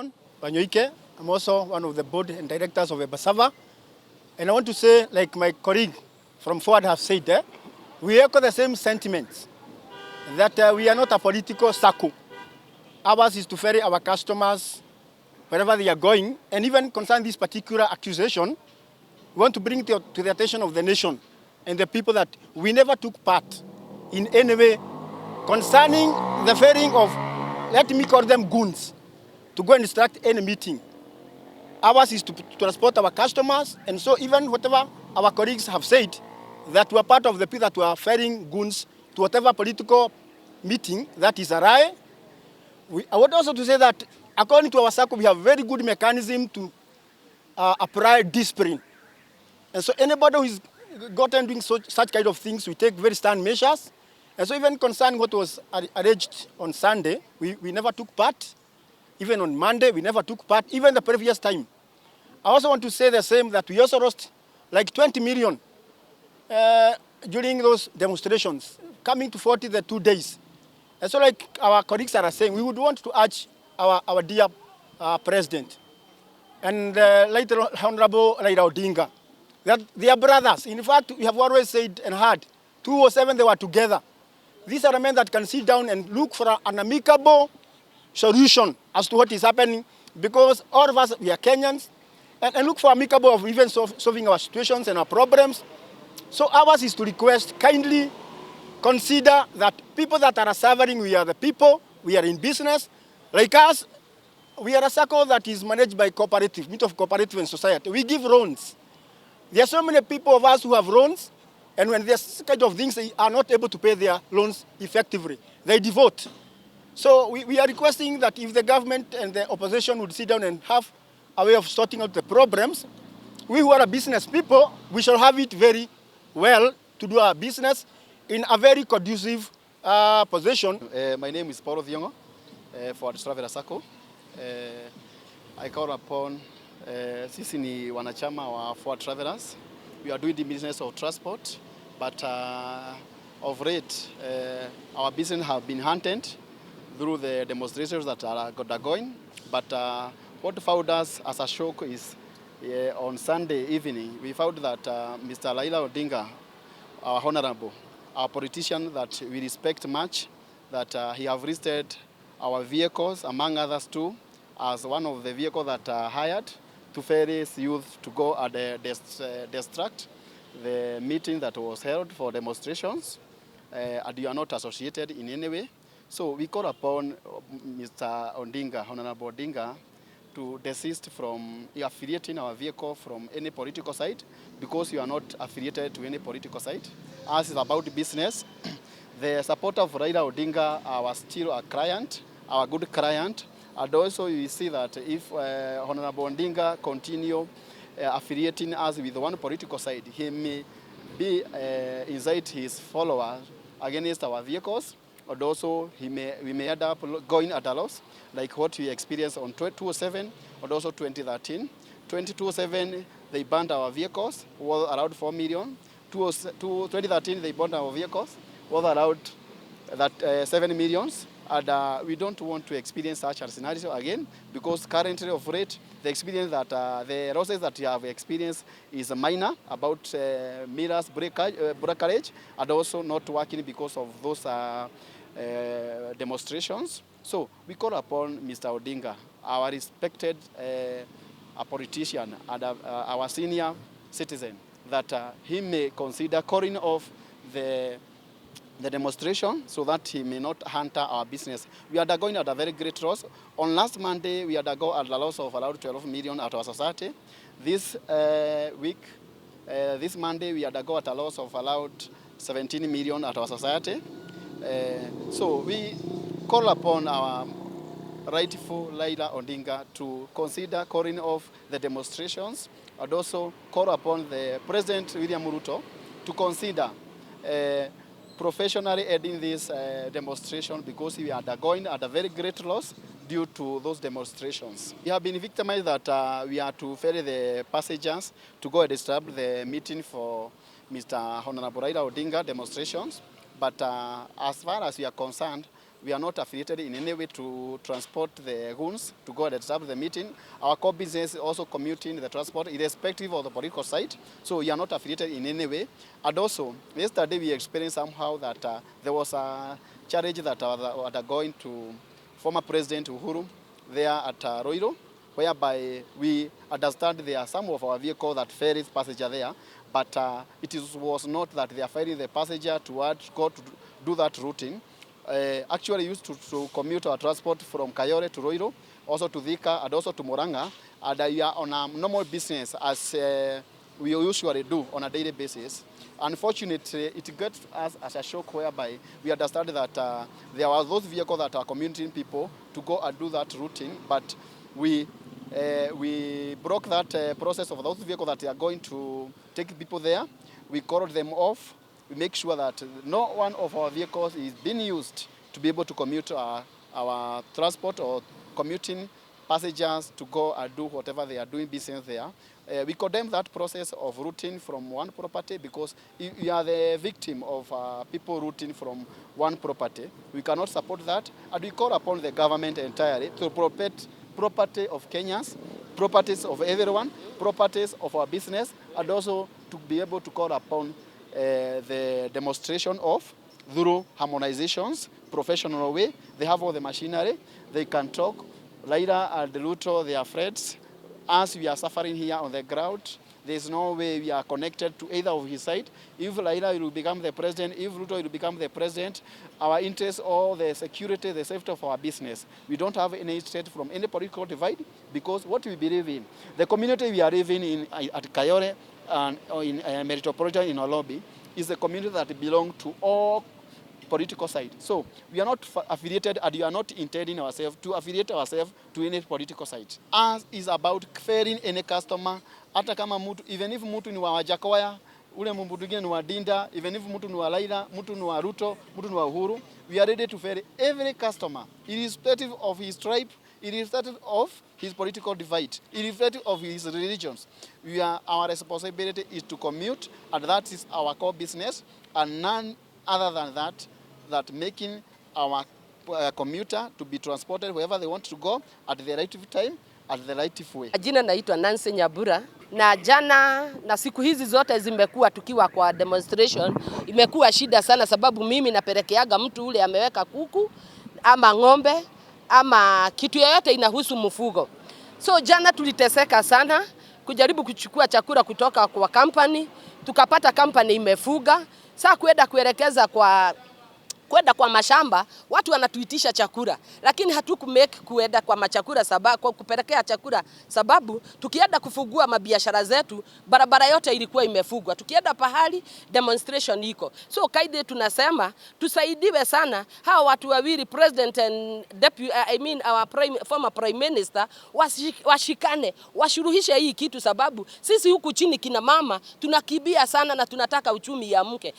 John Banyoike. I'm also one of the board and directors of embassava. And I want to say, like my colleague from Forward have said, we echo the same sentiments that we are not a political Sacco. Ours is to ferry our customers wherever they are going. And even concerning this particular accusation, we want to bring it to the attention of the nation and the people that we never took part in any way concerning the ferrying of, let me call them goons, to go and instruct any meeting. Ours is to transport our customers, and so even whatever our colleagues have said, that we are part of the people that were ferrying goons to whatever political meeting that is awry. I want also to say that according to our Sacco, we have very good mechanism to apply discipline. And so anybody who is gotten doing such kind of things, we take very stern measures. And so even concerning what was alleged on Sunday, we never took part. Even on Monday, we never took part, even the previous time. I also want to say the same, that we also lost like 20 million during those demonstrations, coming to 40 the 2 days. And so like our colleagues are saying, we would want to urge our dear president and later Honorable Raila Odinga, that they are brothers. In fact, we have always said and heard, 2007 they were together. These are men that can sit down and look for an amicable solution as to what is happening, because all of us, we are Kenyans, and look for amicable of even solving our situations and our problems. So ours is to request, kindly consider that people that are suffering, we are the people, we are in business. Like us, we are a Sacco that is managed by cooperative, meet of cooperative and society. We give loans. There are so many people of us who have loans, and when there's kind of things, they are not able to pay their loans effectively. They default. So we are requesting that if the government and the opposition would sit down and have a way of sorting out the problems, we who are business people, we shall have it very well to do our business in a very conducive position. My name is Paul Odinga for Traveler Sacco. I call upon sisi ni wanachama wa Forward Travelers. We are doing the business of transport, but of late our business have been hunted through the demonstrations that are going. But what found us as a shock is on Sunday evening, we found that Mr. Raila Odinga, our honorable, our politician that we respect much, that he have listed our vehicles, among others too, as one of the vehicles that are hired to ferry youth to go and distract the meeting that was held for demonstrations, and you are not associated in any way. So we call upon Mr. Odinga, Honorable Odinga, to desist from affiliating our vehicle from any political side, because you are not affiliated to any political side. As is about business, the support of Raila Odinga are still a client, our good client, and also you see that if Honorable Odinga continue affiliating us with one political side, he may be incite his followers against our vehicles. And also we may end up going at a loss, like what we experienced on 2007 and also 2013. 2007 they banned our vehicles, worth around 4 million. 2013 they banned our vehicles, worth around that 7 millions. And we don't want to experience such a scenario again, because currently of late, the experience that the losses that we have experienced is minor, about mirrors breakage, and also not working because of those demonstrations. So we call upon Mr. Odinga, our respected politician and our senior citizen, that he may consider calling off the demonstration so that he may not hamper our business. We are undergoing at a very great loss. On last Monday, we undergo at a loss of around 12 million at our society. This week, this Monday, we undergo at a loss of around 17 million at our society. So we call upon our rightful Raila Odinga to consider calling off the demonstrations, and also call upon the President William Ruto to consider professionally heading this demonstration, because we are undergoing at a very great loss due to those demonstrations. We have been victimized that we are to ferry the passengers to go and disturb the meeting for Mr. Honorable Raila Odinga demonstrations. But as far as we are concerned, We are not affiliated in any way to transport the goods to go and establish the meeting. Our core business is also commuting the transport, irrespective of the political side. So we are not affiliated in any way. And also, yesterday we experienced somehow that there was a challenge that are going to former President Uhuru there at Ruto, whereby we understand there are some of our vehicles that ferries passenger there, but it was not that they are ferrying the passenger to go to do that routing. Actually used to commute our transport from Kayore to Ruto, also to Thika and also to Murang'a, and we are on a normal business as we usually do on a daily basis. Unfortunately, it gets us as a shock whereby we understand that there are those vehicles that are commuting people to go and do that routing, but we broke that process of those vehicles that are going to take people there. We called them off. We make sure that no one of our vehicles is being used to be able to commute our transport or commuting passengers to go and do whatever they are doing business there. We condemn that process of routing from one property because you are the victim of people routing from one property. We cannot support that, and we call upon the government entirely to protect property of Kenyans, properties of everyone, properties of our business, and also to be able to call upon the demonstration of through harmonizations, professional way. They have all the machinery, they can talk. Raila and Ruto, they are friends. As we are suffering here on the ground, there is no way we are connected to either of his side. If Raila will become the president, if Ruto will become the president, our interests or the security, the safety of our business, we don't have any state from any political divide, because what we believe in, the community we are living in at Kayore and in Metropolitan in Olobi is a community that belongs to all political side. So we are not affiliated, and we are not intending ourselves to affiliate ourselves to any political side. Us is about fairing any customer, hata kama mtu, even if mtu ni wa Wajakoya, ule mtu mwingine ni wa Dinda, even if mtu ni wa Raila, mtu ni wa Ruto, mtu ni wa Uhuru, we are ready to fair every customer, irrespective of his tribe, irrespective of his political divide, irrespective of his religions. Our responsibility is to commute, and that is our core business, and none other than that making our commuter to be transported wherever they want to go at the right time, at the right way. Jina naitwa Nancy Nyabura, na jana na siku hizi zote zimekuwa tukiwa kwa demonstration, imekuwa shida sana sababu mimi napelekeaga mtu ule ameweka kuku ama ng'ombe ama kitu yoyote inahusu mfugo. So jana tuliteseka sana kujaribu kuchukua chakula kutoka kwa company, tukapata company imefuga. Sasa kuelekeza kwenda kwa mashamba, watu wanatuitisha chakula, lakini hatukumake kuenda kwa machakula sababu kupelekea chakula sababu tukienda kufungua mabiashara zetu, barabara yote ilikuwa imefungwa. Tukienda pahali demonstration iko. So kaide tunasema tusaidiwe sana hawa watu wawili, president and deputy, our former prime minister, washikane, washuruhishe hii kitu sababu sisi huku chini kina mama tunakibia sana na tunataka uchumi ya mke.